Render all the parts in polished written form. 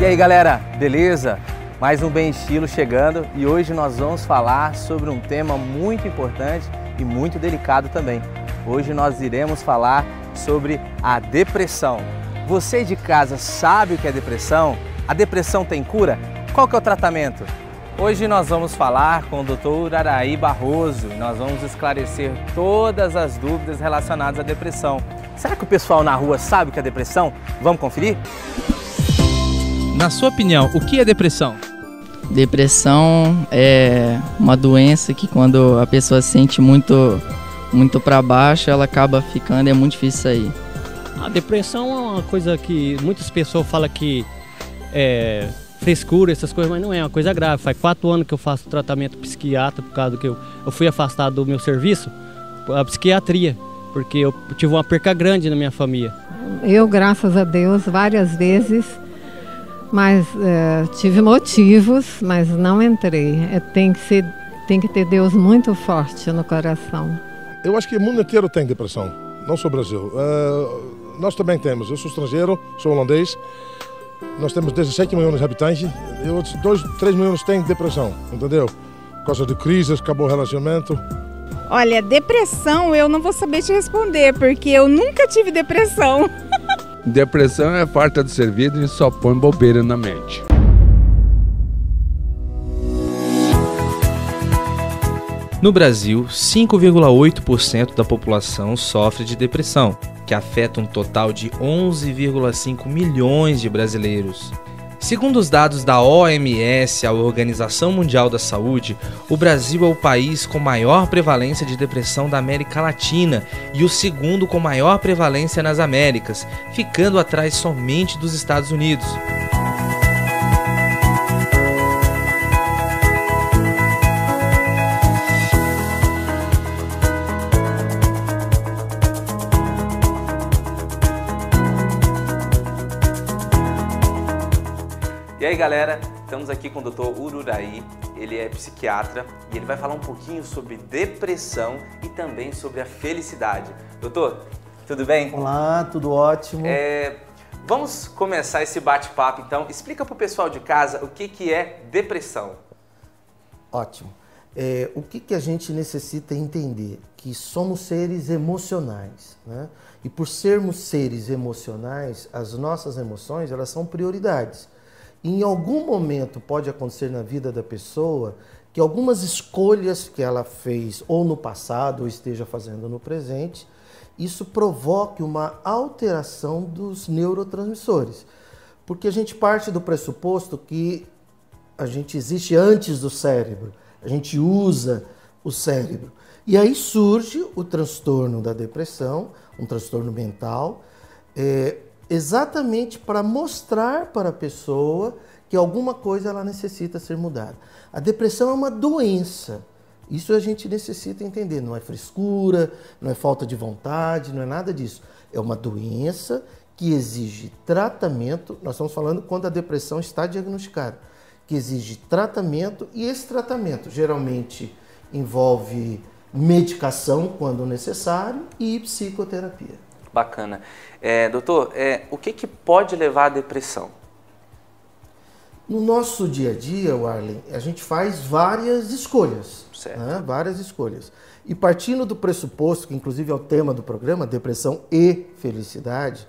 E aí galera, beleza? Mais um Bem Estilo chegando e hoje nós vamos falar sobre um tema muito importante e muito delicado também. Hoje nós iremos falar sobre a depressão. Você de casa sabe o que é depressão? A depressão tem cura? Qual que é o tratamento? Hoje nós vamos falar com o Dr. Uraraí Barroso e nós vamos esclarecer todas as dúvidas relacionadas à depressão. Será que o pessoal na rua sabe o que é depressão? Vamos conferir? Na sua opinião, o que é depressão? Depressão é uma doença que quando a pessoa se sente muito para baixo, ela acaba ficando, é muito difícil sair. A depressão é uma coisa que muitas pessoas falam que é frescura, essas coisas, mas não é uma coisa grave. Faz 4 anos que eu faço tratamento psiquiatra por causa que eu fui afastado do meu serviço, a psiquiatria, porque eu tive uma perca grande na minha família. Eu, graças a Deus, várias vezes, mas tive motivos, mas não entrei. Tem que ter Deus muito forte no coração. Eu acho que o mundo inteiro tem depressão, não só o Brasil. Nós também temos. Eu sou estrangeiro, sou holandês. Nós temos 17 milhões de habitantes e outros 2, 3 milhões têm depressão, entendeu? Por causa de crises, acabou o relacionamento. Olha, depressão eu não vou saber te responder, porque eu nunca tive depressão. Depressão é falta de serviço e só põe bobeira na mente. No Brasil, 5,8% da população sofre de depressão, que afeta um total de 11,5 milhões de brasileiros. Segundo os dados da OMS, a Organização Mundial da Saúde, o Brasil é o país com maior prevalência de depressão da América Latina e o segundo com maior prevalência nas Américas, ficando atrás somente dos Estados Unidos. E aí galera, estamos aqui com o Dr. Uraraí, ele é psiquiatra e ele vai falar um pouquinho sobre depressão e também sobre a felicidade. Doutor, tudo bem? Olá, tudo ótimo. Vamos começar esse bate-papo então. Explica para o pessoal de casa o que é depressão. Ótimo. O que a gente necessita entender? Que somos seres emocionais, né? E por sermos seres emocionais, as nossas emoções elas são prioridades. Em algum momento pode acontecer na vida da pessoa que algumas escolhas que ela fez ou no passado ou esteja fazendo no presente, isso provoque uma alteração dos neurotransmissores. Porque a gente parte do pressuposto que a gente existe antes do cérebro, a gente usa o cérebro. E aí surge o transtorno da depressão, um transtorno mental, exatamente para mostrar para a pessoa que alguma coisa ela necessita ser mudada. A depressão é uma doença. Isso a gente necessita entender. Não é frescura, não é falta de vontade, não é nada disso. É uma doença que exige tratamento. Nós estamos falando quando a depressão está diagnosticada, que exige tratamento e esse tratamento geralmente envolve medicação quando necessário e psicoterapia. Bacana. Doutor, o que pode levar à depressão? No nosso dia a dia, Warlen, a gente faz várias escolhas. Certo. Né? Várias escolhas. E partindo do pressuposto, que inclusive é o tema do programa, depressão e felicidade,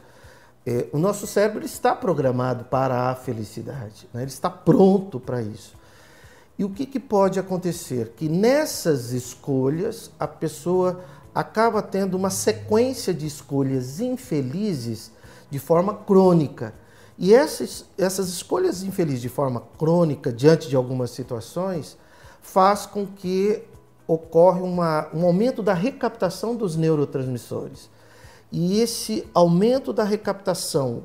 o nosso cérebro está programado para a felicidade. Né? Ele está pronto para isso. E o que pode acontecer? Que nessas escolhas, a pessoa acaba tendo uma sequência de escolhas infelizes de forma crônica. E essas escolhas infelizes de forma crônica, diante de algumas situações, faz com que ocorra um aumento da recaptação dos neurotransmissores. E esse aumento da recaptação,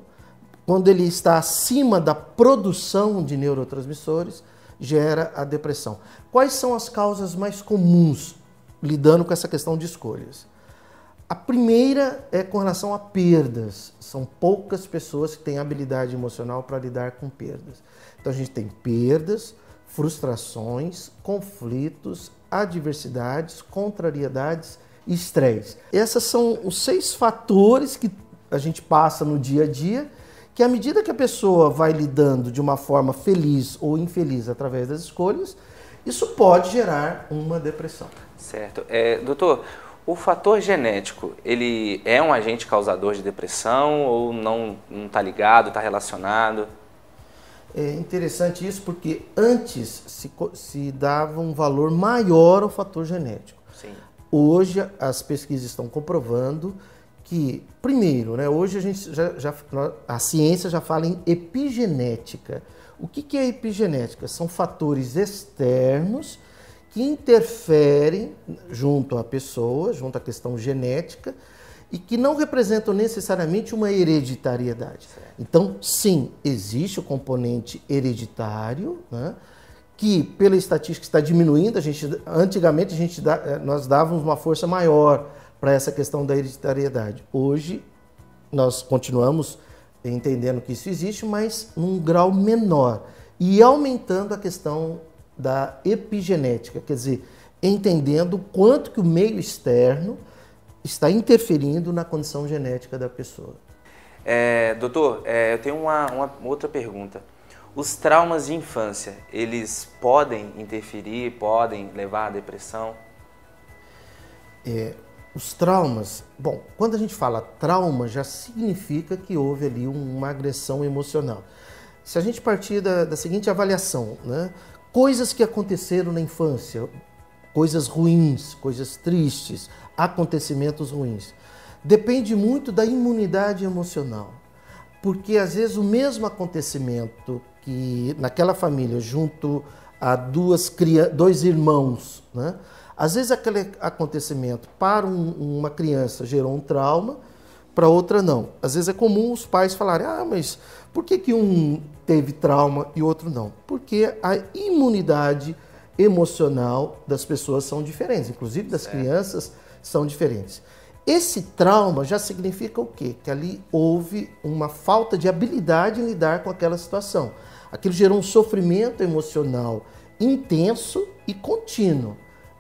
quando ele está acima da produção de neurotransmissores, gera a depressão. Quais são as causas mais comuns lidando com essa questão de escolhas? A primeira é com relação a perdas. São poucas pessoas que têm habilidade emocional para lidar com perdas. Então a gente tem perdas, frustrações, conflitos, adversidades, contrariedades e estresse. Esses são os 6 fatores que a gente passa no dia a dia que à medida que a pessoa vai lidando de uma forma feliz ou infeliz através das escolhas, isso pode gerar uma depressão. Certo. Doutor, o fator genético, ele é um agente causador de depressão ou não está ligado, está relacionado? É interessante isso porque antes se dava um valor maior ao fator genético. Sim. Hoje as pesquisas estão comprovando que, primeiro, né, hoje a ciência já fala em epigenética. O que é epigenética? São fatores externos que interferem junto à pessoa, junto à questão genética, e que não representam necessariamente uma hereditariedade. Então, sim, existe o componente hereditário, né, que pela estatística está diminuindo. Antigamente nós dávamos uma força maior para essa questão da hereditariedade. Hoje nós continuamos entendendo que isso existe, mas num grau menor e aumentando a questão da epigenética, quer dizer, entendendo o quanto que o meio externo está interferindo na condição genética da pessoa. Doutor, eu tenho uma outra pergunta. Os traumas de infância, eles podem interferir, podem levar à depressão? Os traumas, bom, quando a gente fala trauma, já significa que houve ali uma agressão emocional. Se a gente partir da seguinte avaliação, né? Coisas que aconteceram na infância, coisas ruins, coisas tristes, acontecimentos ruins, depende muito da imunidade emocional. Porque às vezes o mesmo acontecimento que naquela família, junto a dois irmãos, né? Às vezes aquele acontecimento para uma criança gerou um trauma, para outra não. Às vezes é comum os pais falarem, mas por que um teve trauma e outro não? Porque a imunidade emocional das pessoas são diferentes, inclusive das crianças são diferentes. Esse trauma já significa o quê? Que ali houve uma falta de habilidade em lidar com aquela situação. Aquilo gerou um sofrimento emocional intenso e contínuo.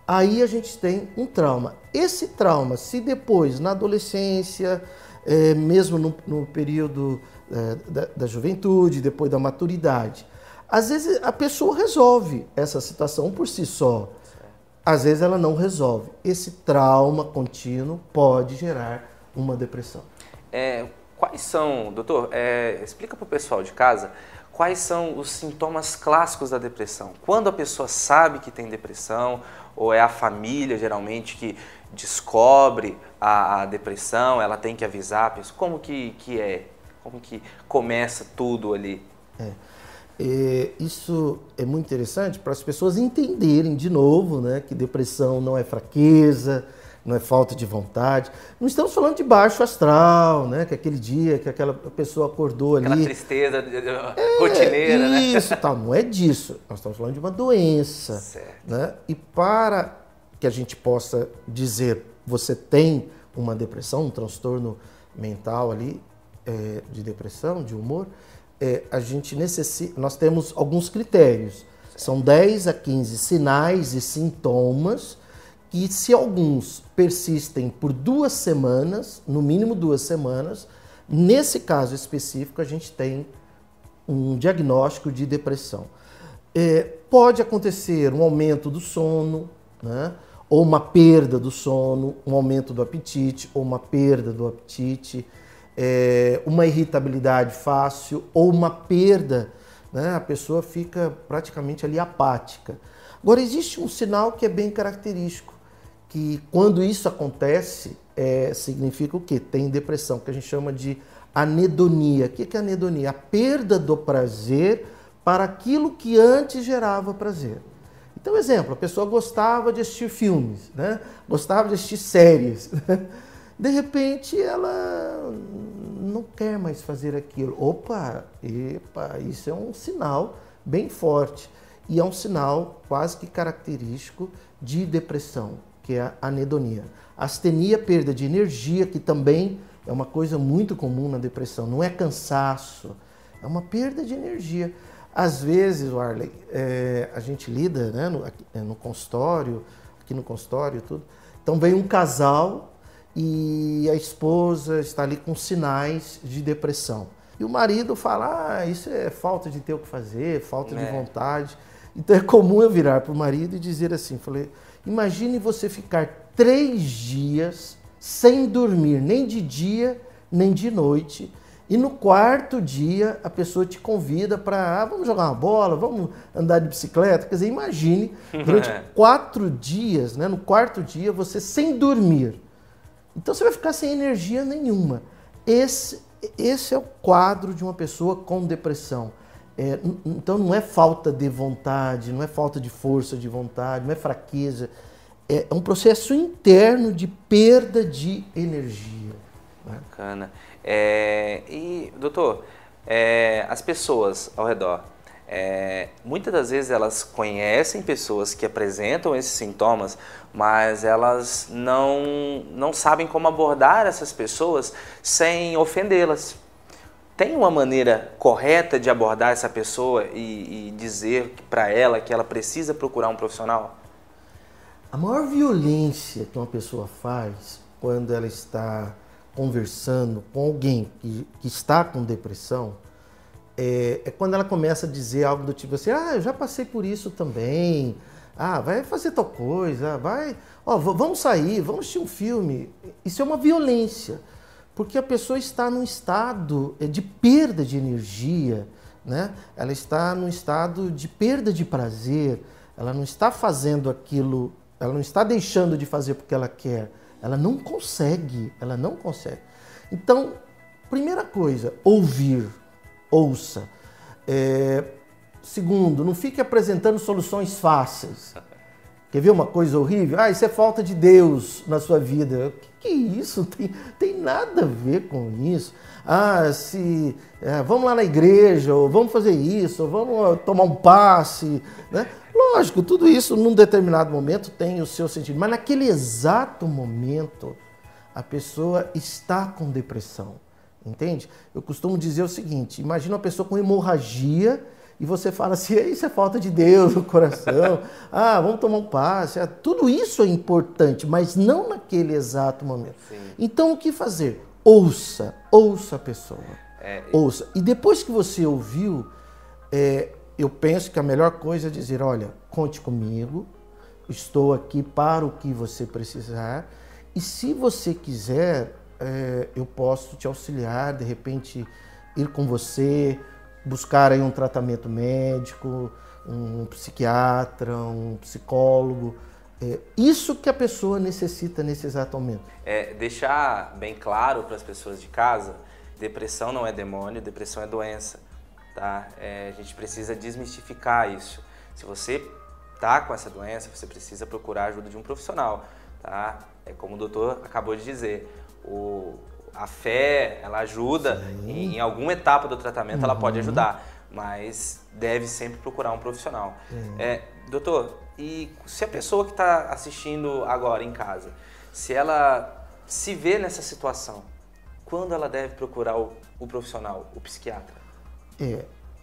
Aí a gente tem um trauma. Esse trauma, se depois, na adolescência, mesmo no período da juventude, depois da maturidade, às vezes a pessoa resolve essa situação por si só. Às vezes ela não resolve. Esse trauma contínuo pode gerar uma depressão. Quais são, doutor, explica para o pessoal de casa, quais são os sintomas clássicos da depressão? Quando a pessoa sabe que tem depressão, ou é a família geralmente que descobre a depressão, ela tem que avisar a pessoa? Como que é? Como que começa tudo ali? Isso é muito interessante para as pessoas entenderem de novo, né, que depressão não é fraqueza, não é falta de vontade. Não estamos falando de baixo astral, né, que aquele dia que aquela pessoa acordou ali... Aquela tristeza rotineira, né? Isso, tal, não é disso. Nós estamos falando de uma doença. Certo. Né? E para que a gente possa dizer você tem uma depressão, um transtorno mental ali, de depressão, de humor, nós temos alguns critérios. São 10 a 15 sinais e sintomas que, se alguns persistem por 2 semanas, no mínimo 2 semanas, nesse caso específico a gente tem um diagnóstico de depressão. Pode acontecer um aumento do sono, né? Ou uma perda do sono, um aumento do apetite, ou uma perda do apetite, uma irritabilidade fácil, ou uma perda, né? A pessoa fica praticamente ali apática. Agora, existe um sinal que é bem característico, que quando isso acontece, significa o quê? Tem depressão, que a gente chama de anedonia. O que é anedonia? A perda do prazer para aquilo que antes gerava prazer. Então, exemplo, a pessoa gostava de assistir filmes, né? Gostava de assistir séries. De repente, ela não quer mais fazer aquilo. Opa, isso é um sinal bem forte. E é um sinal quase que característico de depressão, que é a anedonia. Astenia, perda de energia, que também é uma coisa muito comum na depressão. Não é cansaço, é uma perda de energia. Às vezes, Warley, a gente lida, né, no consultório, aqui no consultório, tudo. Então vem um casal e a esposa está ali com sinais de depressão. E o marido fala, isso é falta de ter o que fazer, falta de vontade. Então é comum eu virar para o marido e dizer assim, falei, imagine você ficar 3 dias sem dormir, nem de dia, nem de noite, e no 4º dia a pessoa te convida para, vamos jogar uma bola, vamos andar de bicicleta. Quer dizer, imagine, durante 4 dias, né, no 4º dia, você sem dormir. Então você vai ficar sem energia nenhuma. Esse é o quadro de uma pessoa com depressão. Então não é falta de vontade, não é falta de força de vontade, não é fraqueza. É um processo interno de perda de energia. Bacana. E, doutor, as pessoas ao redor, muitas das vezes elas conhecem pessoas que apresentam esses sintomas, mas elas não sabem como abordar essas pessoas sem ofendê-las. Tem uma maneira correta de abordar essa pessoa e dizer para ela que ela precisa procurar um profissional? A maior violência que uma pessoa faz quando ela está conversando com alguém que está com depressão é quando ela começa a dizer algo do tipo assim, eu já passei por isso também, vai fazer tal coisa, vamos sair, vamos assistir um filme. Isso é uma violência, porque a pessoa está num estado de perda de energia, né? Ela está num estado de perda de prazer, ela não está fazendo aquilo, ela não está deixando de fazer porque ela quer, ela não consegue. Então, primeira coisa, ouvir, ouça. Segundo, não fique apresentando soluções fáceis. Quer ver uma coisa horrível? Isso é falta de Deus na sua vida. O que é isso? Tem nada a ver com isso. Vamos lá na igreja, ou vamos fazer isso, ou vamos tomar um passe, né? Lógico, tudo isso num determinado momento tem o seu sentido, mas naquele exato momento a pessoa está com depressão, entende? Eu costumo dizer o seguinte, imagina uma pessoa com hemorragia e você fala assim, isso é falta de Deus no coração, vamos tomar um passe, tudo isso é importante, mas não naquele exato momento. Sim. Então o que fazer? Ouça a pessoa, ouça. E depois que você ouviu, eu penso que a melhor coisa é dizer, olha, conte comigo, estou aqui para o que você precisar e se você quiser, eu posso te auxiliar, de repente ir com você, buscar aí um tratamento médico, um psiquiatra, um psicólogo. Isso que a pessoa necessita nesse exato momento. Deixar bem claro para as pessoas de casa, depressão não é demônio, depressão é doença. Tá? A gente precisa desmistificar isso. Se você está com essa doença, você precisa procurar a ajuda de um profissional. Tá? Como o doutor acabou de dizer, a fé, ela ajuda, em alguma etapa do tratamento ela pode ajudar, mas deve sempre procurar um profissional. Doutor, e se a pessoa que está assistindo agora em casa, se ela se vê nessa situação, quando ela deve procurar o profissional, o psiquiatra?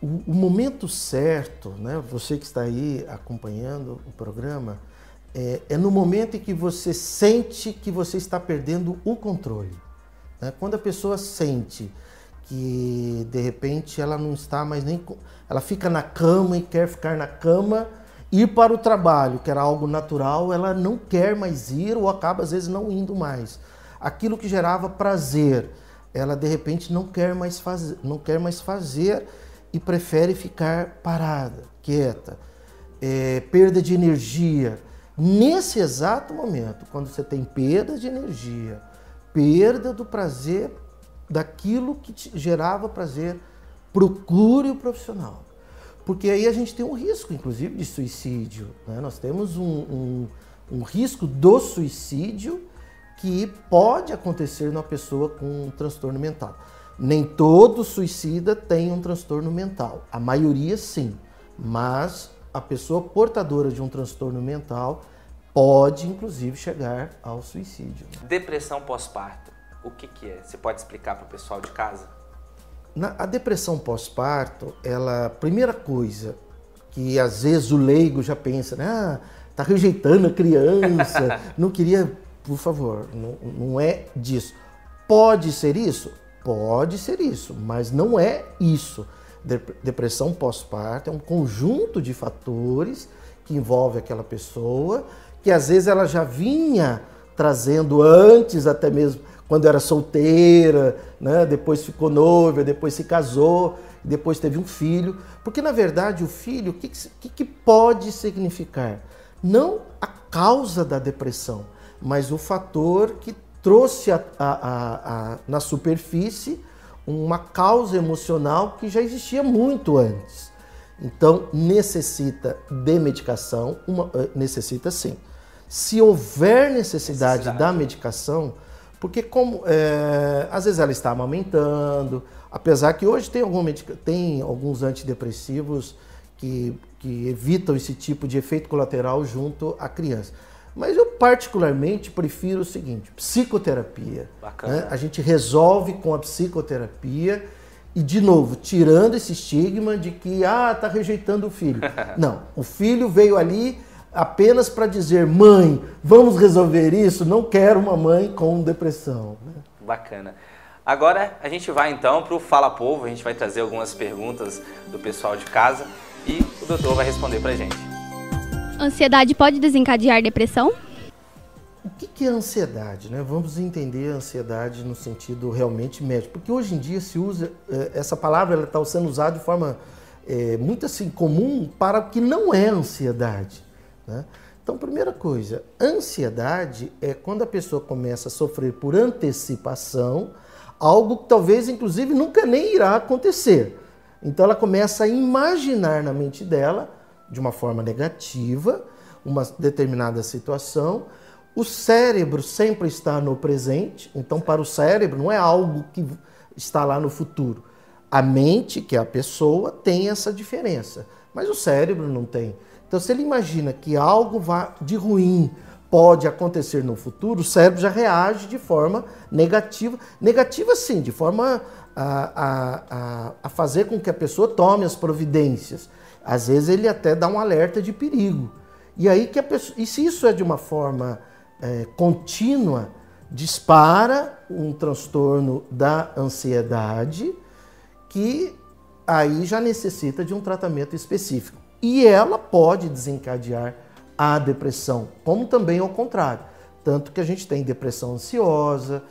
O momento certo, né, você que está aí acompanhando o programa, é no momento em que você sente que você está perdendo o controle. Né? Quando a pessoa sente que, de repente, ela não está mais nem... Ela fica na cama e quer ficar na cama, ir para o trabalho, que era algo natural, ela não quer mais ir ou acaba, às vezes, não indo mais. Aquilo que gerava prazer, ela de repente não quer mais fazer e prefere ficar parada, quieta. Perda de energia. Nesse exato momento, quando você tem perda de energia, perda do prazer, daquilo que te gerava prazer, procure o profissional. Porque aí a gente tem um risco, inclusive, de suicídio. Né? Nós temos um risco do suicídio que pode acontecer numa pessoa com um transtorno mental. Nem todo suicida tem um transtorno mental. A maioria sim, mas a pessoa portadora de um transtorno mental pode, inclusive, chegar ao suicídio. Depressão pós-parto, o que é? Você pode explicar para o pessoal de casa? A depressão pós-parto, primeira coisa que às vezes o leigo já pensa, né? Tá rejeitando a criança, não queria... Por favor, não é disso. Pode ser isso? Pode ser isso, mas não é isso. Depressão pós-parto é um conjunto de fatores que envolve aquela pessoa, que às vezes ela já vinha trazendo antes, até mesmo quando era solteira, né? Depois ficou noiva, depois se casou, depois teve um filho. Porque, na verdade, o filho, o que pode significar? Não a causa da depressão, mas o fator que trouxe na superfície uma causa emocional que já existia muito antes. Então, necessita de medicação, necessita sim. Se houver necessidade da medicação, porque às vezes ela está amamentando, apesar que hoje tem alguns antidepressivos que evitam esse tipo de efeito colateral junto à criança. Mas eu particularmente prefiro o seguinte, psicoterapia. Bacana. Né? A gente resolve com a psicoterapia e, de novo, tirando esse estigma de que tá rejeitando o filho. Não, o filho veio ali apenas para dizer, mãe, vamos resolver isso? Não quero uma mãe com depressão. Né? Bacana. Agora a gente vai então para o Fala Povo, a gente vai trazer algumas perguntas do pessoal de casa e o doutor vai responder para a gente. Ansiedade pode desencadear depressão? O que é ansiedade? Né? Vamos entender a ansiedade no sentido realmente médico, porque hoje em dia se usa, essa palavra está sendo usada de forma muito assim comum para o que não é ansiedade. Né? Então, primeira coisa, ansiedade é quando a pessoa começa a sofrer por antecipação algo que talvez, inclusive, nunca nem irá acontecer. Então, ela começa a imaginar na mente dela, de uma forma negativa, uma determinada situação. O cérebro sempre está no presente, então, para o cérebro, não é algo que está lá no futuro. A mente, que é a pessoa, tem essa diferença, mas o cérebro não tem. Então, se ele imagina que algo de ruim pode acontecer no futuro, o cérebro já reage de forma negativa. Negativa, sim, de forma a fazer com que a pessoa tome as providências. Às vezes, ele até dá um alerta de perigo. E aí que a pessoa, e se isso é de uma forma contínua, dispara um transtorno da ansiedade que aí já necessita de um tratamento específico. E ela pode desencadear a depressão, como também ao contrário. Tanto que a gente tem depressão ansiosa,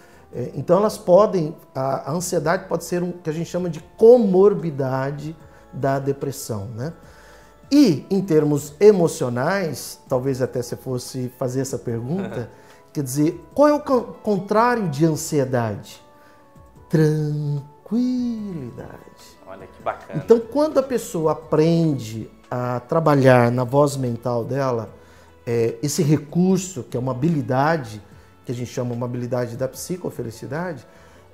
então elas podem, a ansiedade pode ser o que a gente chama de comorbidade da depressão, né? E em termos emocionais, talvez até se fosse fazer essa pergunta, quer dizer, qual é o contrário de ansiedade? Tranquilidade. Olha que bacana. Então, quando a pessoa aprende a trabalhar na voz mental dela, esse recurso, que é uma habilidade, que a gente chama uma habilidade da psicofelicidade,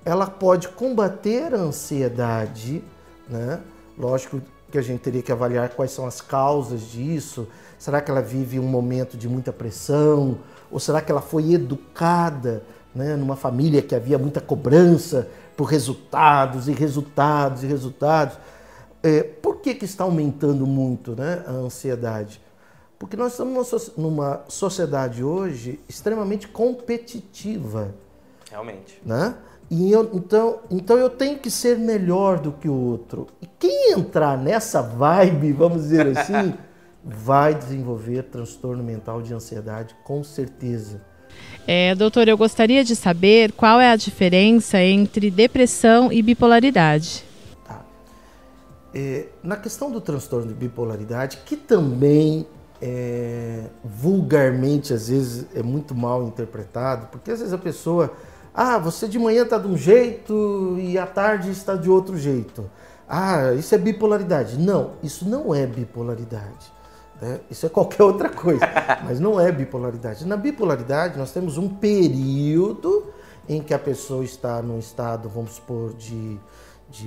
ela pode combater a ansiedade, né? Lógico que a gente teria que avaliar quais são as causas disso. Será que ela vive um momento de muita pressão? Ou será que ela foi educada, né, numa família que havia muita cobrança por resultados e resultados e resultados? Por que está aumentando muito, né, a ansiedade? Porque nós estamos numa sociedade hoje extremamente competitiva. Realmente. Né? E então eu tenho que ser melhor do que o outro. E quem entrar nessa vibe, vamos dizer assim, vai desenvolver transtorno mental de ansiedade, com certeza. Doutor, eu gostaria de saber qual é a diferença entre depressão e bipolaridade. Tá. Na questão do transtorno de bipolaridade, que também vulgarmente às vezes é muito mal interpretado, porque às vezes a pessoa... você de manhã está de um jeito e à tarde está de outro jeito. Isso é bipolaridade. Não, isso não é bipolaridade. Né? Isso é qualquer outra coisa, mas não é bipolaridade. Na bipolaridade, nós temos um período em que a pessoa está num estado, vamos supor, de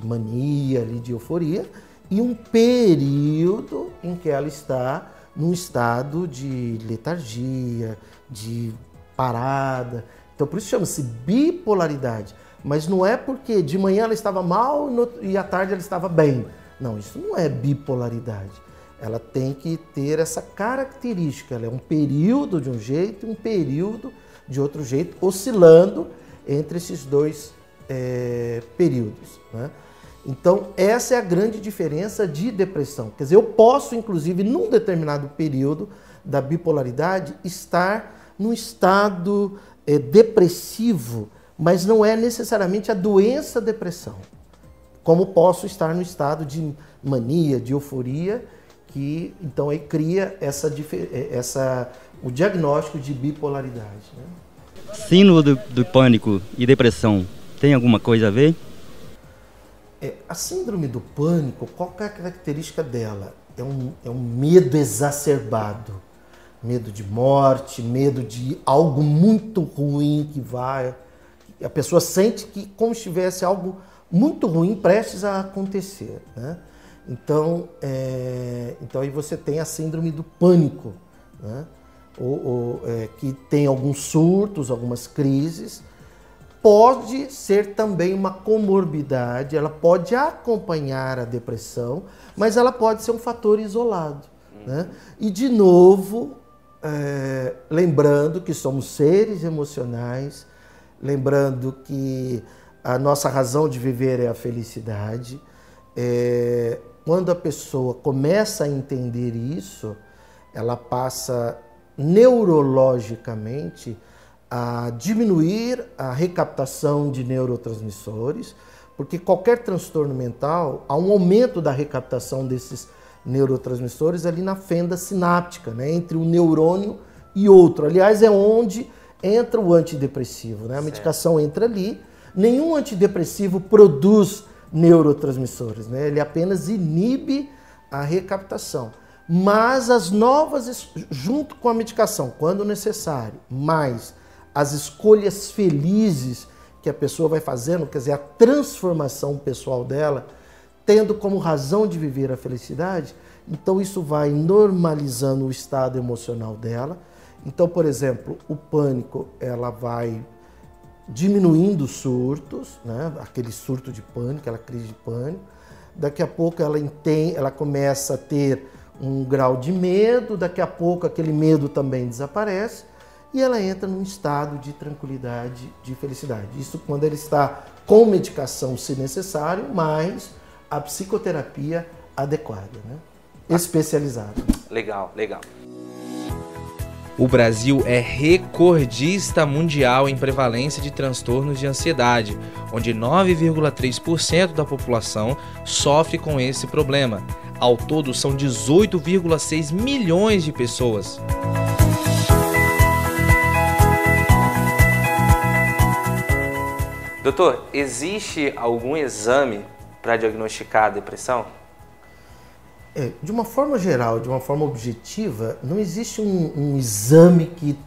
mania, ali, de euforia, e um período em que ela está num estado de letargia, de parada. Então, por isso chama-se bipolaridade. Mas não é porque de manhã ela estava mal e à tarde ela estava bem. Não, isso não é bipolaridade. Ela tem que ter essa característica. Ela é um período de um jeito e um período de outro jeito, oscilando entre esses dois períodos, né? Então, essa é a grande diferença de depressão. Quer dizer, eu posso, inclusive, num determinado período da bipolaridade, estar num estado depressivo, mas não é necessariamente a doença depressão. Como posso estar no estado de mania, de euforia, que então aí cria o diagnóstico de bipolaridade, né? Síndrome do pânico e depressão tem alguma coisa a ver? A síndrome do pânico, qual é a característica dela? É um medo exacerbado. Medo de morte, medo de algo muito ruim que vai... A pessoa sente que como se tivesse algo muito ruim prestes a acontecer, né? Então aí você tem a síndrome do pânico, né? Que tem alguns surtos, algumas crises. Pode ser também uma comorbidade, ela pode acompanhar a depressão, mas ela pode ser um fator isolado, né? E, de novo, lembrando que somos seres emocionais, lembrando que a nossa razão de viver é a felicidade. Quando a pessoa começa a entender isso, ela passa neurologicamente a diminuir a recaptação de neurotransmissores, porque qualquer transtorno mental, há um aumento da recaptação desses neurotransmissores ali na fenda sináptica, né, entre um neurônio e outro. Aliás, é onde entra o antidepressivo, né? A medicação entra ali. Nenhum antidepressivo produz neurotransmissores, né? Ele apenas inibe a recaptação. Mas as novas, junto com a medicação, quando necessário, mais as escolhas felizes que a pessoa vai fazendo, quer dizer, a transformação pessoal dela, tendo como razão de viver a felicidade, então isso vai normalizando o estado emocional dela. Então, por exemplo, o pânico, ela vai diminuindo os surtos, né? Aquele surto de pânico, aquela crise de pânico. Daqui a pouco ela começa a ter um grau de medo, daqui a pouco aquele medo também desaparece e ela entra num estado de tranquilidade, de felicidade. Isso quando ele está com medicação, se necessário, mas a psicoterapia adequada, né? Especializada. Legal, legal. O Brasil é recordista mundial em prevalência de transtornos de ansiedade, onde 9,3% da população sofre com esse problema. Ao todo, são 18,6 milhões de pessoas. Doutor, existe algum exame para diagnosticar a depressão? De uma forma geral, de uma forma objetiva, não existe um exame que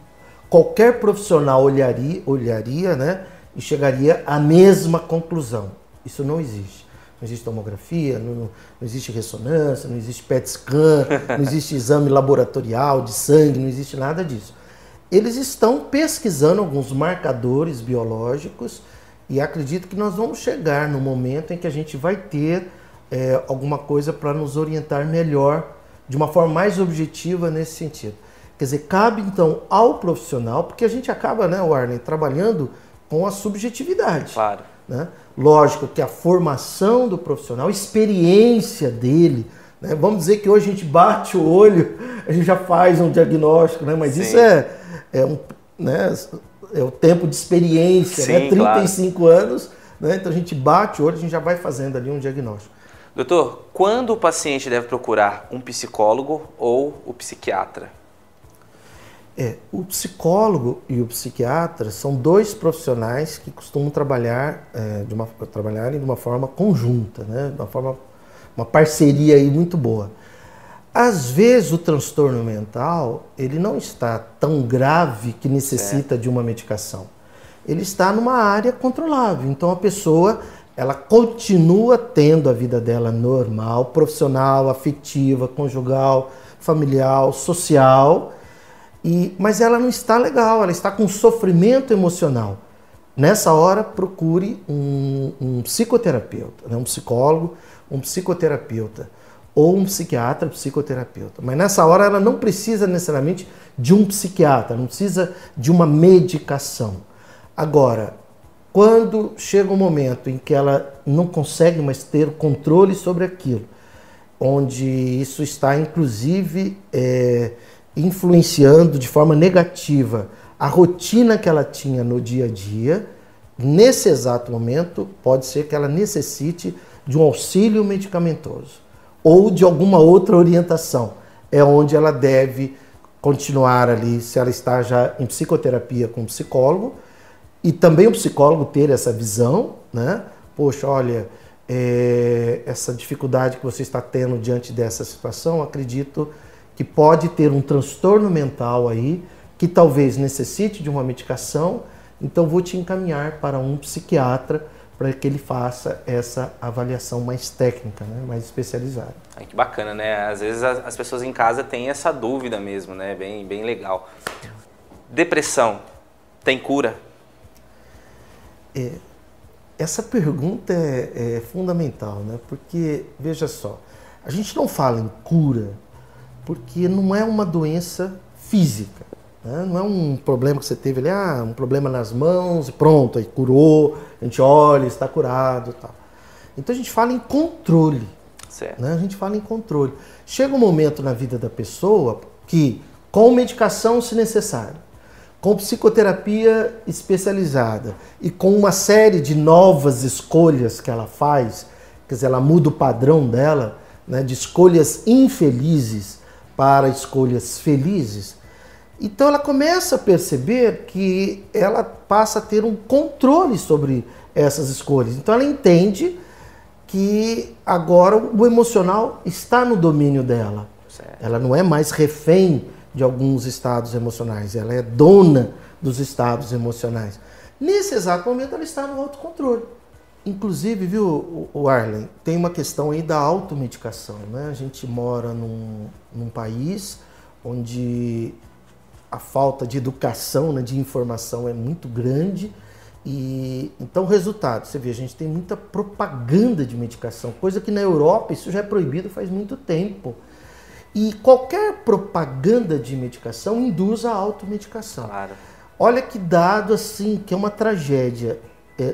qualquer profissional olharia, né, e chegaria à mesma conclusão. Isso não existe. Não existe tomografia, não existe ressonância, não existe PET scan, não existe exame laboratorial de sangue, não existe nada disso. Eles estão pesquisando alguns marcadores biológicos e acredito que nós vamos chegar no momento em que a gente vai ter alguma coisa para nos orientar melhor, de uma forma mais objetiva nesse sentido. Quer dizer, cabe então ao profissional, porque a gente acaba, né, Warner, trabalhando com a subjetividade. Claro. Né? Lógico que a formação do profissional, a experiência dele, né? Vamos dizer que hoje a gente bate o olho, a gente já faz um diagnóstico, né? Mas sim, isso é o tempo de experiência, sim, né? 35 claro. Anos, né? Então a gente bate o olho, a gente já vai fazendo ali um diagnóstico. Doutor, quando o paciente deve procurar um psicólogo ou o psiquiatra? O psicólogo e o psiquiatra são dois profissionais que costumam trabalharem de uma forma conjunta, né? Uma parceria aí muito boa. Às vezes o transtorno mental ele não está tão grave que necessita de uma medicação. Ele está numa área controlável, então a pessoa ela continua tendo a vida dela normal, profissional, afetiva, conjugal, familiar, social, mas ela não está legal, ela está com sofrimento emocional. Nessa hora, procure um psicoterapeuta, né? Um psicólogo, um psicoterapeuta, ou um psiquiatra, psicoterapeuta. Mas nessa hora ela não precisa necessariamente de um psiquiatra, não precisa de uma medicação. Agora, quando chega um momento em que ela não consegue mais ter controle sobre aquilo, onde isso está inclusive influenciando de forma negativa a rotina que ela tinha no dia a dia, nesse exato momento pode ser que ela necessite de um auxílio medicamentoso ou de alguma outra orientação. É onde ela deve continuar ali, se ela está já em psicoterapia com o psicólogo, e também o psicólogo ter essa visão, né? Poxa, olha, essa dificuldade que você está tendo diante dessa situação, acredito que pode ter um transtorno mental aí, que talvez necessite de uma medicação, então vou te encaminhar para um psiquiatra para que ele faça essa avaliação mais técnica, né? Mais especializada. Ai, que bacana, né? Às vezes as pessoas em casa têm essa dúvida mesmo, né? Bem legal. Depressão, tem cura? Essa pergunta é fundamental, né? Porque, veja só, a gente não fala em cura porque não é uma doença física, né? Não é um problema que você teve ali, um problema nas mãos e pronto, aí curou, a gente olha, está curado e tal. Então a gente fala em controle, certo, né? A gente fala em controle. Chega um momento na vida da pessoa que, com medicação se necessário, com psicoterapia especializada e com uma série de novas escolhas que ela faz, quer dizer, ela muda o padrão dela, né, de escolhas infelizes para escolhas felizes, então ela começa a perceber que ela passa a ter um controle sobre essas escolhas. Então ela entende que agora o emocional está no domínio dela. Certo. Ela não é mais refém de alguns estados emocionais, ela é dona dos estados emocionais. Nesse exato momento ela está no autocontrole. Inclusive, viu, o Arlen, tem uma questão aí da automedicação, né? A gente mora num país onde a falta de educação, né, de informação é muito grande e então o resultado, você vê, a gente tem muita propaganda de medicação, coisa que na Europa isso já é proibido faz muito tempo. E qualquer propaganda de medicação induz a automedicação. Claro. Olha que dado assim, que é uma tragédia.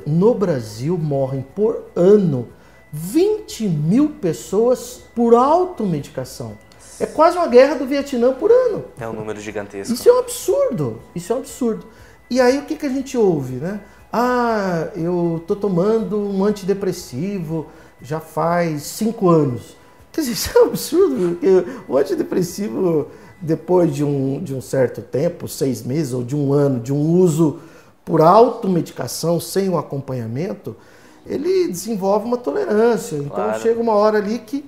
No Brasil morrem por ano 20 mil pessoas por automedicação. É quase uma guerra do Vietnã por ano. É um número gigantesco. Isso é um absurdo. Isso é um absurdo. E aí o que a gente ouve, né? Eu tô tomando um antidepressivo já faz 5 anos. Quer dizer, isso é um absurdo, porque o antidepressivo, depois de um certo tempo, 6 meses ou de um ano, de um uso por automedicação, sem o acompanhamento, ele desenvolve uma tolerância. Então claro, chega uma hora ali que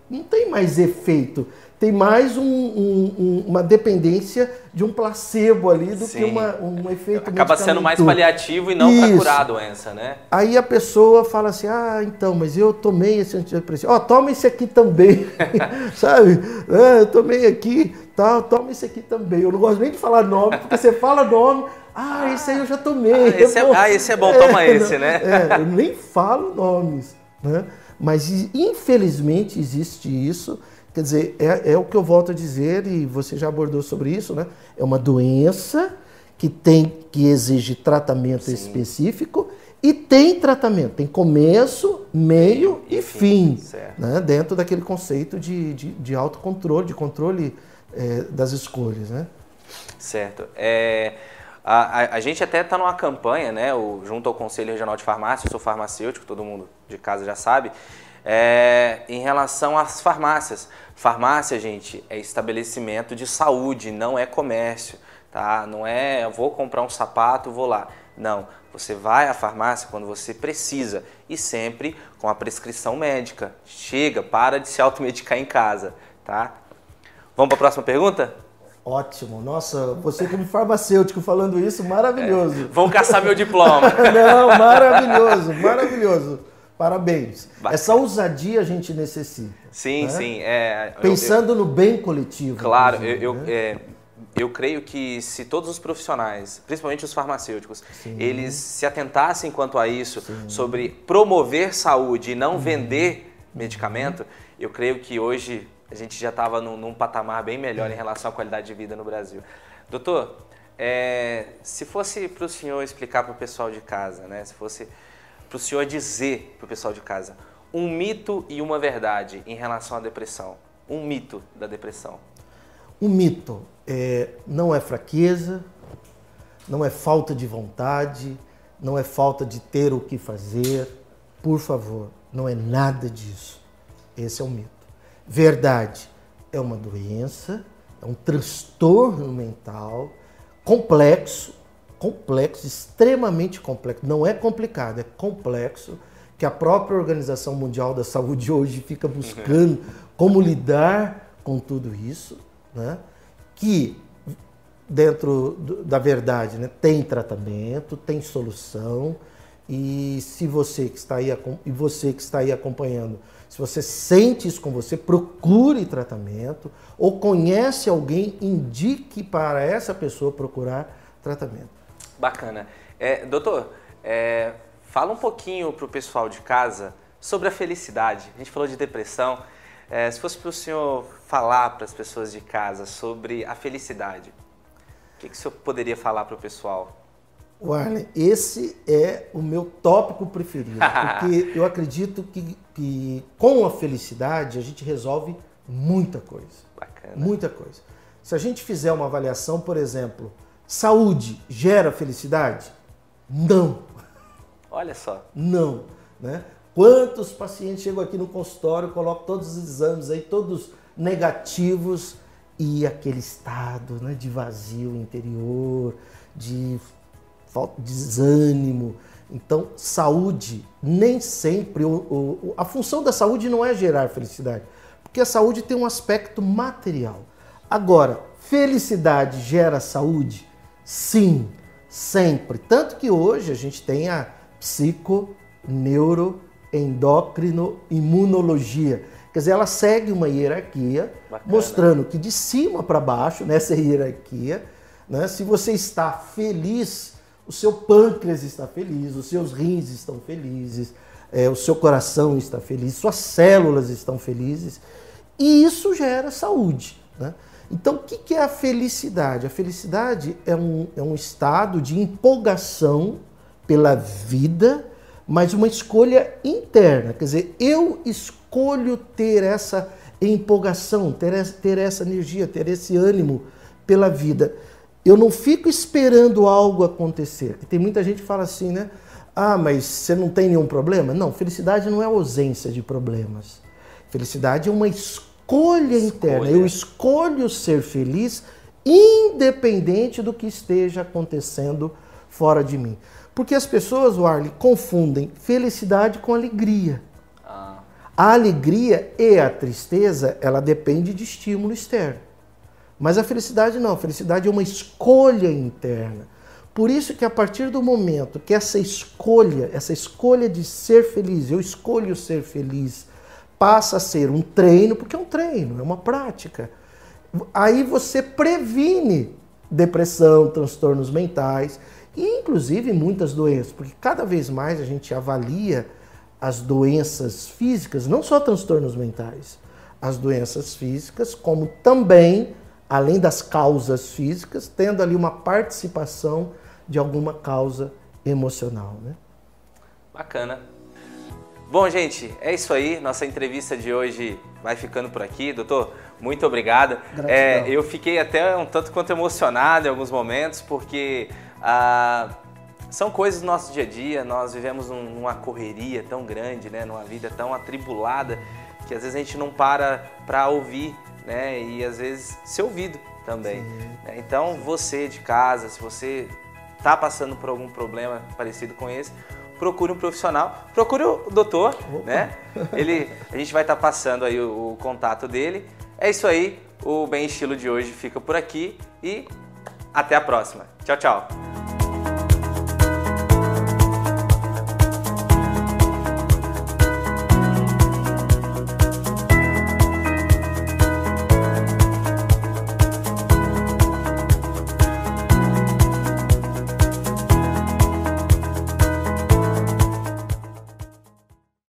não tem mais efeito, tem mais uma dependência de um placebo ali do que um efeito acaba sendo mais paliativo e não para curar a doença, né? Aí a pessoa fala assim, então, mas eu tomei esse antidepressivo. Toma esse aqui também, sabe? Eu tomei aqui, toma esse aqui também. Eu não gosto nem de falar nome, porque você fala nome, esse aí eu já tomei. Esse é bom, toma esse, né? Eu nem falo nomes, né? Mas infelizmente existe isso. Quer dizer, é o que eu volto a dizer, e você já abordou sobre isso, né? É uma doença que exige tratamento específico e tem tratamento, tem começo, meio e fim, né? Dentro daquele conceito de autocontrole, de controle das escolhas, né? Certo. A gente até está numa campanha, né? Junto ao Conselho Regional de Farmácia, eu sou farmacêutico, todo mundo de casa já sabe, em relação às farmácias. Farmácia, gente, é estabelecimento de saúde, não é comércio, tá? Não é, eu vou comprar um sapato, vou lá. Não, você vai à farmácia quando você precisa e sempre com a prescrição médica. Chega, para de se automedicar em casa, tá? Vamos para a próxima pergunta? Ótimo, nossa, você como farmacêutico falando isso, maravilhoso. Vão caçar meu diploma. Não, maravilhoso, maravilhoso. Parabéns. Bacana. Essa ousadia a gente necessita. Sim, né? Sim. Pensando no bem coletivo. Claro, eu creio que se todos os profissionais, principalmente os farmacêuticos, eles se atentassem quanto a isso, sobre promover saúde e não vender medicamento, eu creio que hoje a gente já estava num patamar bem melhor em relação à qualidade de vida no Brasil. Doutor, se fosse para o senhor explicar para o pessoal de casa, né? Se fosse para o senhor dizer para o pessoal de casa, um mito e uma verdade em relação à depressão. Um mito da depressão. O mito não é fraqueza, não é falta de vontade, não é falta de ter o que fazer. Por favor, não é nada disso. Esse é um mito. Verdade, é uma doença, é um transtorno mental complexo, extremamente complexo. Não é complicado, é complexo, que a própria Organização Mundial da Saúde hoje fica buscando como lidar com tudo isso, né? Que dentro da verdade, né, tem tratamento, tem solução, e se você que está aí acompanhando, se você sente isso com você, procure tratamento, ou conhece alguém, indique para essa pessoa procurar tratamento. Bacana. Doutor, fala um pouquinho para o pessoal de casa sobre a felicidade. A gente falou de depressão. Se fosse para o senhor falar para as pessoas de casa sobre a felicidade, o que o senhor poderia falar para o pessoal? Warlen, esse é o meu tópico preferido, porque eu acredito que com a felicidade a gente resolve muita coisa. Bacana. Muita coisa. Se a gente fizer uma avaliação, por exemplo, saúde gera felicidade? Não. Olha só. Não, né? Quantos pacientes chegam aqui no consultório, colocam todos os exames aí, todos negativos, e aquele estado, né, de vazio interior, de falta de desânimo. Então, saúde, nem sempre, a função da saúde não é gerar felicidade, porque a saúde tem um aspecto material. Agora, felicidade gera saúde? Sim, sempre. Tanto que hoje a gente tem a psico-neuro-endócrino-imunologia. Quer dizer, ela segue uma hierarquia, bacana, mostrando que de cima para baixo, nessa hierarquia, né, se você está feliz, o seu pâncreas está feliz, os seus rins estão felizes, o seu coração está feliz, suas células estão felizes, e isso gera saúde, né? Então, o que é a felicidade? A felicidade é um estado de empolgação pela vida, mas uma escolha interna. Quer dizer, eu escolho ter essa empolgação, ter essa energia, ter esse ânimo pela vida. Eu não fico esperando algo acontecer. Tem muita gente que fala assim, né? Ah, mas você não tem nenhum problema? Não, felicidade não é ausência de problemas. Felicidade é uma escolha interna. Eu escolho ser feliz independente do que esteja acontecendo fora de mim. Porque as pessoas, Warlen, confundem felicidade com alegria. A alegria e a tristeza, ela depende de estímulo externo. Mas a felicidade não, a felicidade é uma escolha interna. Por isso que a partir do momento que essa escolha de ser feliz, eu escolho ser feliz, passa a ser um treino, porque é um treino, é uma prática. Aí você previne depressão, transtornos mentais e inclusive muitas doenças, porque cada vez mais a gente avalia as doenças físicas, não só transtornos mentais, as doenças físicas, como também, além das causas físicas, tendo ali uma participação de alguma causa emocional, né? Bacana. Bom, gente, é isso aí. Nossa entrevista de hoje vai ficando por aqui. Doutor, muito obrigado. Eu fiquei até um tanto quanto emocionado em alguns momentos, porque são coisas do nosso dia a dia. Nós vivemos numa correria tão grande, né? Numa vida tão atribulada, que às vezes a gente não para ouvir, né? E às vezes ser ouvido também. Né? Então, você de casa, se você está passando por algum problema parecido com esse, procure um profissional, procure o doutor, né? A gente vai estar passando aí o contato dele. É isso aí, o Bem Estilo de hoje fica por aqui e até a próxima. Tchau, tchau.